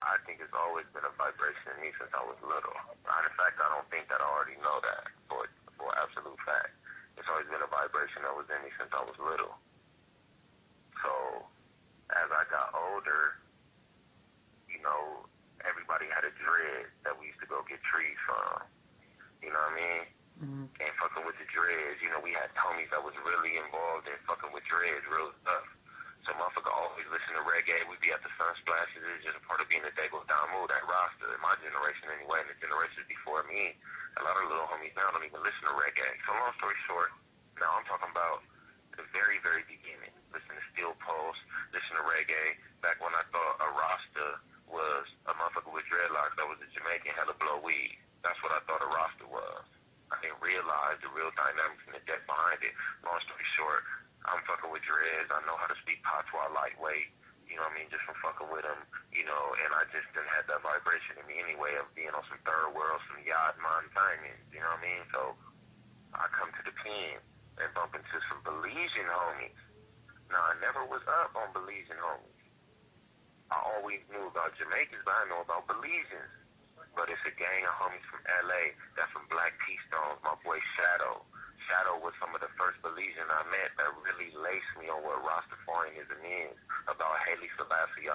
I think it's always been a vibration in me since I was little. In fact, I don't think that I already know that for absolute fact. It's always been a vibration that was in me since I was little. So, as I got older, you know, everybody had a dread that we used to go get trees from. You know what I mean? Mm-hmm. And fucking with the dreads, you know, we had homies that was really involved in fucking with dreads, real stuff. So motherfucker always listen to reggae. We'd be at the sun splashes. It's just a part of being a Dago down mood, that Rasta, in my generation anyway, and the generations before me. A lot of little homies now don't even listen to reggae. So long story short, now I'm talking about the very, very beginning. Listen to Steel Pulse, listen to reggae. Back when I thought a Rasta was a motherfucker with dreadlocks that was a Jamaican, hella blow weed. That's what I thought a Rasta was. I didn't realize the real dynamics and the depth behind it. Long story short, I'm fucking with dreads. I know how to speak patois lightweight, you know what I mean, just from fucking with them, you know, and I just didn't have that vibration in me anyway of being on some third world, some yard man timing, you know what I mean? So I come to the pen and bump into some Belizean homies. Now, I never was up on Belizean homies. I always knew about Jamaicans, but I know about Belizeans. But it's a gang of homies from L.A. that's from Black P-Stones, my boy Shadow. Shadow was some of the first Belizean I met that really laced me on what Rastafarianism is, about Haile Selassie,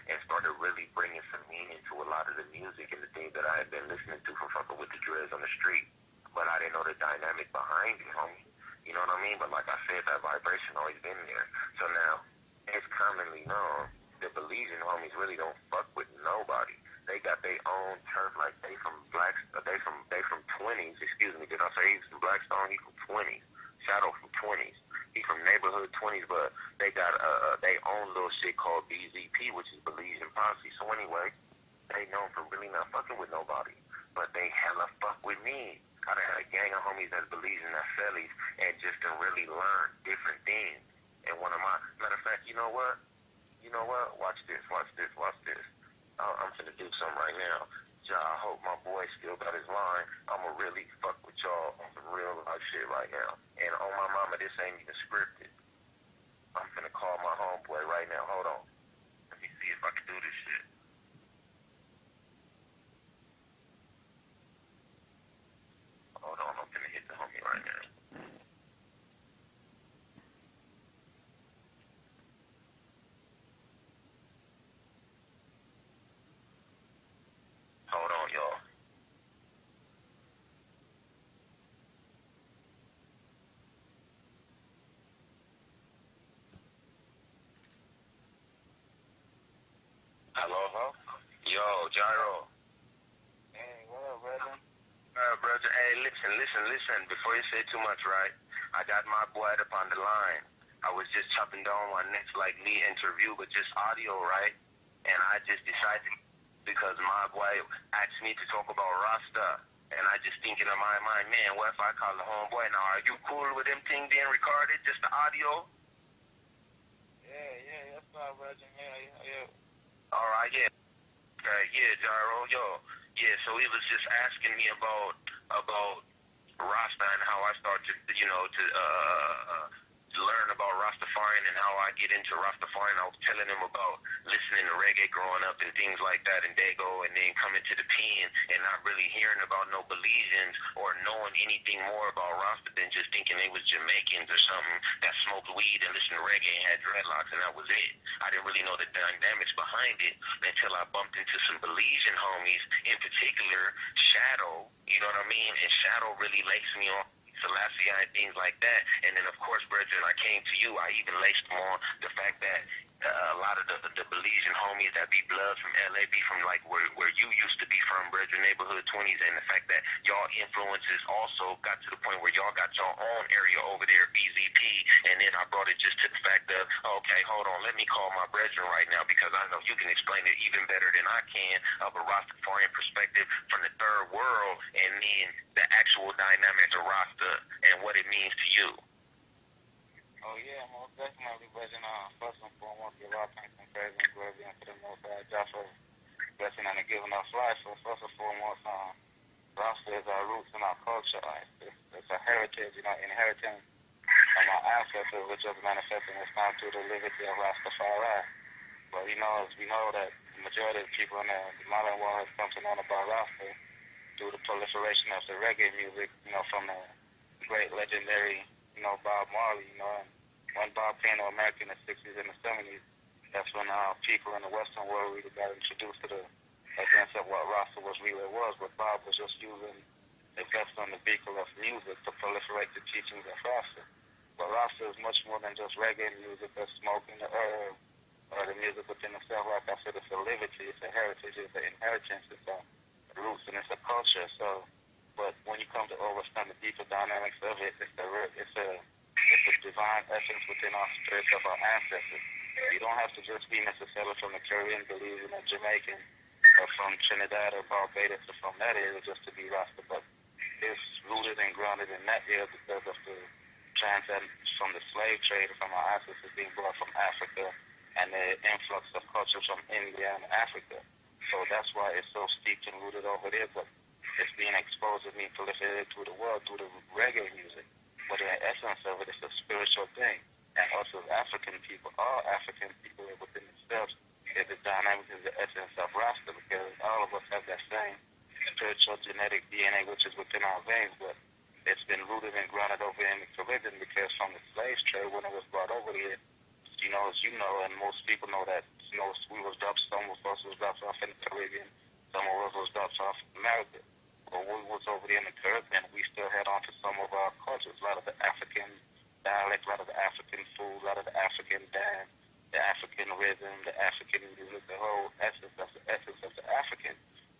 and started really bringing some meaning to a lot of the music and the things that I had been listening to from fucking with the dreads on the street. But I didn't know the dynamic behind it, homie. You know what I mean? But like I said, that vibration always been there. So now, it's commonly known that Belizean homies really don't fuck with nobody. They got their own turf, like they from 20s, excuse me, did I say he's from Blackstone? He from 20s. Shadow from 20s. He from neighborhood 20s, but they got their own little shit called BZP, which is Belizean Posse. So anyway, they known for really not fucking with nobody, but they hella fuck with me. I done had a gang of homies that's Belizean, that's Fellies, and just to really learn different things. And one of my, matter of fact, you know what? Watch this. I'm finna do something right now. I hope my boy still got his line. I'ma really fuck with y'all on some real life shit right now. And on my mama, this ain't even scripted. I'm finna call my homeboy right now. Hold on. Let me see if I can do this shit. Hold on, I'm finna hit the homie right now. Hold on, y'all. Hello? Yo, Gyro. Hey, what up, brother? Brother, hey, listen. Before you say too much, right? I got my boy up on the line. I was just chopping down my next, me interview, but just audio, right? And I just decided, because my boy asked me to talk about Rasta, and I just thinking in my mind, man, what if I call the homeboy? Now, are you cool with them things being recorded, just the audio? Yeah, that's fine, brother. Yeah. All right, yeah. Yeah, Gyro, yo. Yeah, so he was just asking me about Rasta and how I started, to learn about Rastafarian and how I get into Rastafarian. I was telling him about listening to reggae growing up and things like that in Dago, and then coming to the pen and not really hearing about no Belizeans or knowing anything more about Rasta than just thinking they was Jamaicans or something that smoked weed and listened to reggae and had dreadlocks, and that was it. I didn't really know the dynamics behind it until I bumped into some Belizean homies, in particular Shadow, you know what I mean? And Shadow really laced me on Selassie and things like that. And then, of course, brethren, I came to you. I even laced them on the fact that a lot of the Belizean homies that be bloods from L.A. be from, where you used to be from, brethren, neighborhood 20s, and the fact that y'all influences also got to the point where y'all got your own area over there, BZP, and then I brought it just to the fact of, okay, hold on, let me call my brethren right now, because I know you can explain it even better than I can of a Rastafarian perspective from the third world, and then the actual dynamics of Rasta and what it means to you. Oh, yeah, most definitely, brother. First and foremost, give all thanks and praise and glory unto the Most High Jah for blessing and giving us life. So first and foremost, Rasta is our roots and our culture. It's a heritage, inheriting from our ancestors, which was manifesting this time through the liberty of Rastafari. But, as we know that, majority of the people in the modern world has come to know about Rasta through the proliferation of the reggae music, from the great legendary, Bob Marley, and when Bob came to America in the 60s and the 70s, that's when people in the Western world really got introduced to the essence of what Rasta really was, but Bob was just using the best on the vehicle of music to proliferate the teachings of Rasta. But Rasta is much more than just reggae music or smoking the herb or the music within itself. Like I said, it's a liberty, it's a heritage, it's an inheritance, it's a roots, and it's a culture. So, but when you come to understand the deeper dynamics of it, it's a divine essence within our spirits of our ancestors. You don't have to just be necessarily from the Caribbean, believing or Jamaican, or from Trinidad or Barbados or from that area just to be Rasta, but it's rooted and grounded in that area because of the transit from the slave trade from our ancestors being brought from Africa and the influx of culture from India and Africa. So that's why it's so steeped and rooted over there, but it's being exposed and being proliferated to the world through the reggae music. But the essence of it is a spiritual thing. And also as African people, all African people within themselves, is the dynamic, is the essence of Rasta, because all of us have that same spiritual genetic DNA which is within our veins, but it's been rooted and grounded over in the Caribbean because from the slave trade when it was brought over here, as you know, and most people know that, we was dropped, some of us was dropped off in the Caribbean, some of us was dropped off in America. But we was over there in the Caribbean, we still had on to some of our cultures, a lot of the African dialect, a lot of the African food, a lot of the African dance, the African rhythm, the African music, the whole essence of the African.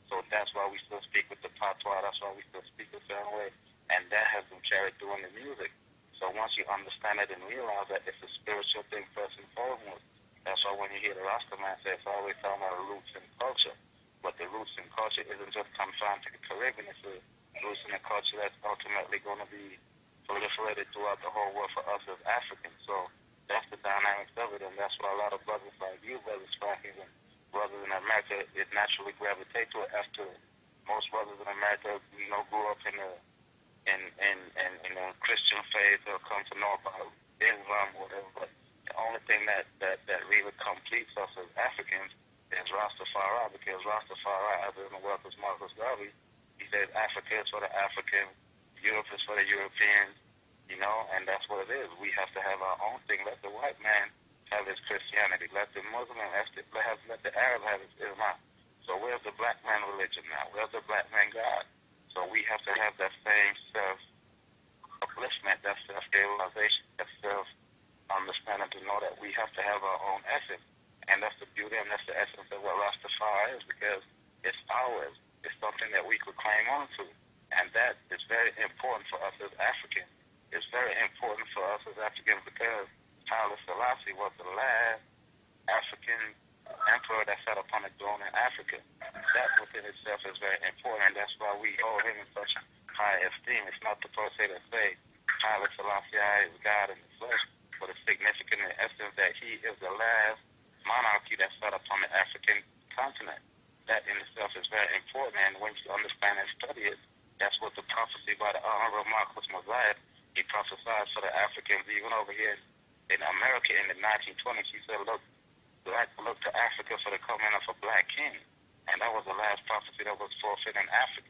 So that's why we still speak with the patois, that's why we still speak the same way. And that has been carried through in the music. So once you understand it and realize that it's a spiritual thing first and foremost, that's why when you hear the Rasta man say it's always talking about roots and culture. But the roots and culture isn't just confined to the Caribbean, it's a roots and a culture that's ultimately going to be proliferated throughout the whole world for us as Africans. So that's the dynamics of it, and that's why a lot of brothers like you, brothers Spank, and brothers in America, it naturally gravitate to it after most brothers in America, grew up in the Christian faith or come to know about Islam or whatever. But the only thing that really completes us as Africans is Rastafari, because Rastafari, as in the work of Marcus Garvey, he says Africa is for the Africans, Europe is for the Europeans, and that's what it is. We have to have our own thing. Let the white man have his Christianity. Let the Muslim let the Arab have his Islam. So where's the black man religion now? Where's the black man God? So we have to have that same self-upliftment, that self-realization, that self-understanding to know that we have to have our own essence. And that's the beauty and that's the essence of what Rastafari is, because it's ours. It's something that we could claim on to. And that is very important for us as Africans. It's very important for us as Africans because Haile Selassie was the last African emperor that sat upon a throne in Africa. That within itself is very important, and that's why we hold him in such high esteem. It's not the person that say Haile Selassie is God in the flesh, but it's significant in essence that he is the last monarchy that sat upon the African continent. That in itself is very important, and when you understand and study it, that's what the prophecy by the Honorable Marcus Mosiah, he prophesied for the Africans, even over here in America in the 1920s. He said, look to Africa for the coming of a black king. And that was the last prophecy that was fulfilled in Africa.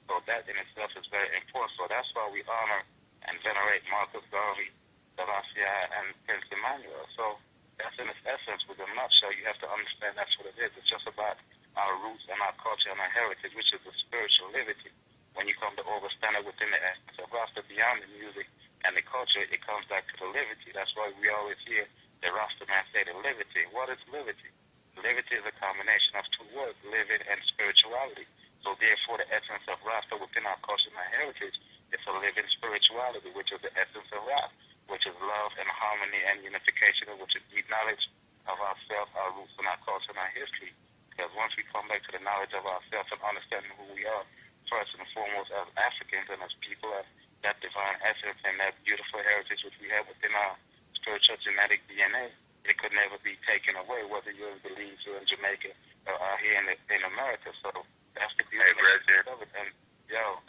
So that in itself is very important. So that's why we honor and venerate Marcus Garvey, Selassie, and Prince Emmanuel. So that's in its essence. With a nutshell, you have to understand that's what it is. It's just about our roots and our culture and our heritage, which is the spiritual liberty. When you come to understand it within the essence of Rasta, beyond the music and the culture, it comes back to the liberty. That's why we always hear the Rasta man say the liberty. What is liberty? Liberty is a combination of two words, living and spirituality. So therefore, the essence of Rasta within our culture and our heritage is a living spirituality, which is the essence of Rasta, which is love and harmony and unification, which is deep knowledge of ourselves, our roots and our culture and our history. Because once we come back to the knowledge of ourselves and understanding who we are, first and foremost as Africans and as people, as that divine essence and that beautiful heritage which we have within our spiritual genetic DNA, it could never be taken away, whether you're in Belize or in Jamaica or out here in America. So that's the beauty of it. And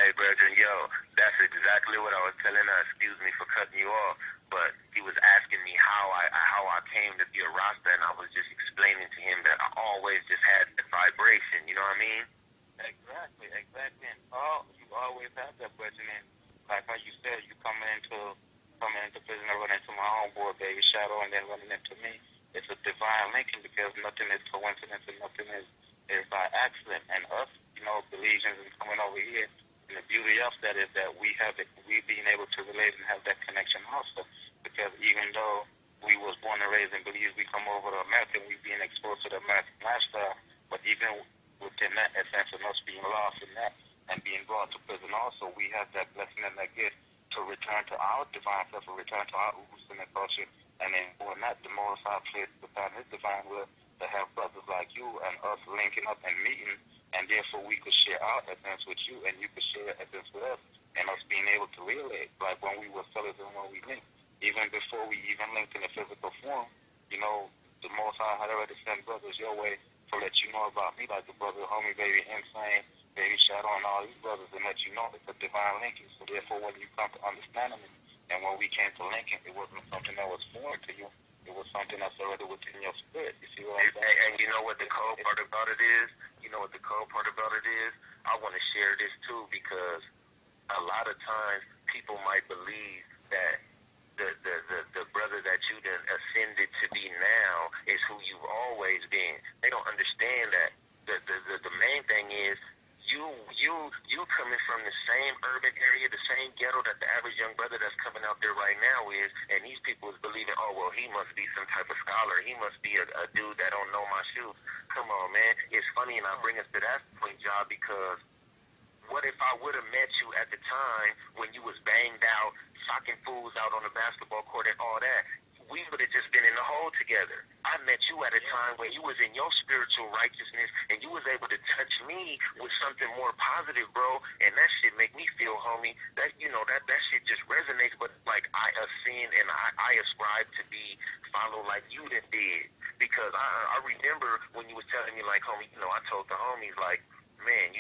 Hey, brethren, that's exactly what I was telling her. Excuse me for cutting you off, but he was asking me how I came to be a Rasta, and I was just explaining to him that I always just had the vibration, you know what I mean? Exactly. And you always have that question. And like how you said, you coming into prison and running into my homeboy, Baby Shadow, and then running into me. It's a divine linking because nothing is coincidence and nothing is by accident. And us, Belizeans and coming over here, and the beauty of that is that we being able to relate and have that connection also. Because even though we was born and raised in Belize, we come over to America, we being exposed to the American lifestyle, but even within that essence of us being lost in that and being brought to prison also, we have that blessing and that gift to return to our divine self, or return to our roots and culture, and then when that the most high place within his divine will to have brothers like you and us linking up and meeting, and therefore we could share our essence with you and you could share essence with us, and us being able to relate, like when we were fellas and when we linked. Even before we even linked in the physical form, the most high had already sent brothers your way to let you know about me, like the brother, homie, Baby Insane, Baby Shadow, and all these brothers, and let you know it's a divine linking. So therefore, when you come to understanding it, and when we came to linking, it wasn't something that was foreign to you. It was something that's already within your spirit. You see what I'm saying? And you know what the cold part about it is? I want to share this too, because a lot of times people might believe that the brother that you done ascended to be now is who you've always been. They don't understand that the main thing is you coming from the same urban area, the same ghetto that the average young brother that's coming out there right now is, and these people is believing, oh well, he must be some type of scholar, he must be a dude that don't know my shoes. Come on, man. It's funny, and I bring us to that point, job, because what if I would have met you at the time when you was banged out, socking fools out on the basketball court and all that? We would have just been in the hole together. I met you at a time when you was in your spiritual righteousness and you was able to touch me with something more positive, bro. And that shit make me feel, homie, that that shit just resonates. But like I ascend and I ascribe to be follow like you done did. Because I remember when you was telling me, like, homie, I told the homies, like, man,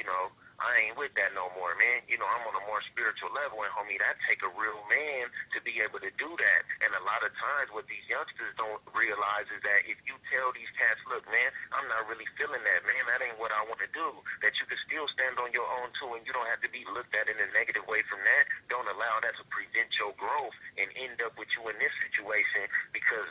I ain't with that no more, man. I'm on a more spiritual level, and homie, that take a real man to be able to do that. And a lot of times what these youngsters don't realize is that if you tell these cats, look, man, I'm not really feeling that, man, that ain't what I want to do, that you can still stand on your own too, and you don't have to be looked at in a negative way from that. Don't allow that to prevent your growth and end up with you in this situation, because,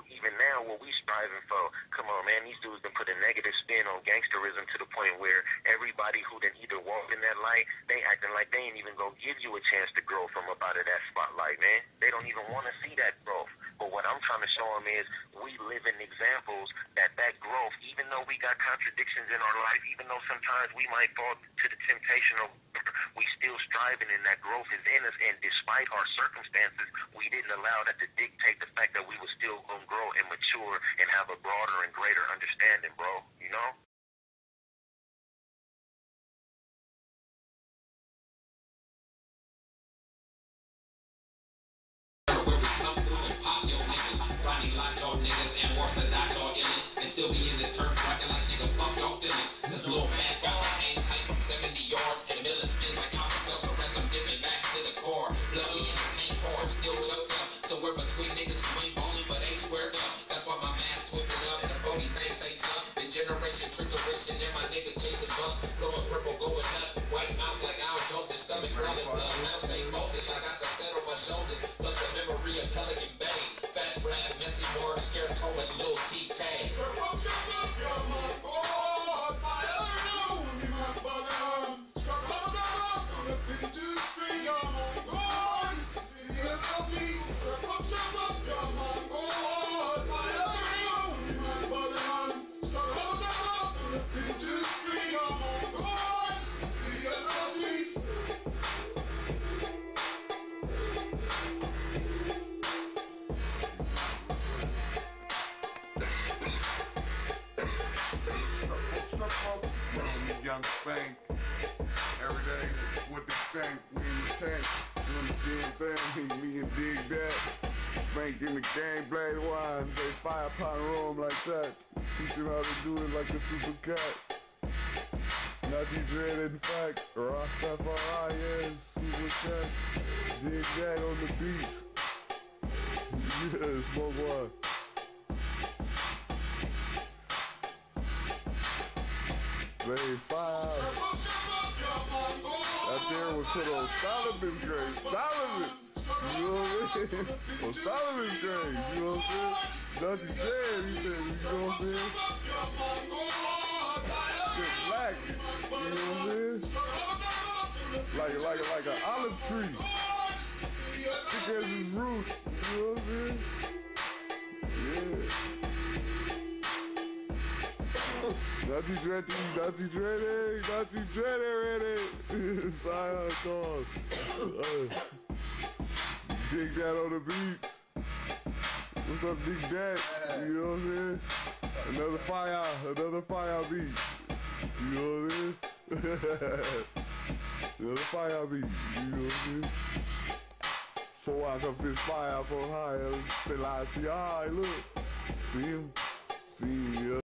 even now what we striving for, come on, man, these dudes done put a negative spin on gangsterism to the point where everybody who done either walk in that light, they acting like they ain't even gonna give you a chance to grow from up out of that spotlight, man. They don't even want to see that growth. But what I'm trying to show them is we live in examples that growth, even though we got contradictions in our life, even though sometimes we might fall to the temptation of, we still striving, and that growth is in us. And despite our circumstances, we didn't allow that to dictate the fact that we were still gonna grow and mature and have a broader and greater understanding, bro. Still be in the turf, rockin' like nigga, fuck y'all feelings. This little bad guy, hang tight from 70 yards, and the millions feels like I'm myself, so as I'm dipping back to the car. Bloody in the paint car, still choked up. Somewhere between niggas who ain't ballin', but ain't squared up. That's why my mask twisted up, and the bony things stay tough. This generation, trickeration, and my niggas chasing bus. Blowing purple, going nuts. White mouth like Al Joseph, stomach rolling blood. Now stay focused, I got the set on my shoulders. Plus the memory of Pelican Bay. Fat Brad, Messy Moore, Scarecrow, and Lil TK. Young Spank, every day with the stank, we in the tank, doing the damn thing, me and Dig That, Spank in the game, blade wine, they fire upon room like that, teach him how to do it like a super cat, not DJ in fact, Rastafarian, super cat, Dig That on the beat, yeah, smoke one. Babe, fire. That there was put on Solomon's grave. Solomon! You know what I'm saying? On Solomon's grave, you know what I'm saying? Dr. Jan, he said, you know what I'm saying? Shit black, you know what I'm saying? Like an olive tree. Thick as his roots, you know what I'm saying? Yeah. Not you dready, ready. Side dog. Dig that on the beat. What's up, Dig that? You know what I'm saying? Another fire beat. You know what I'm saying? Another fire beat. You know what I'm saying? 4 hours of this fire for high. Still I see, look. See him? See him, yeah.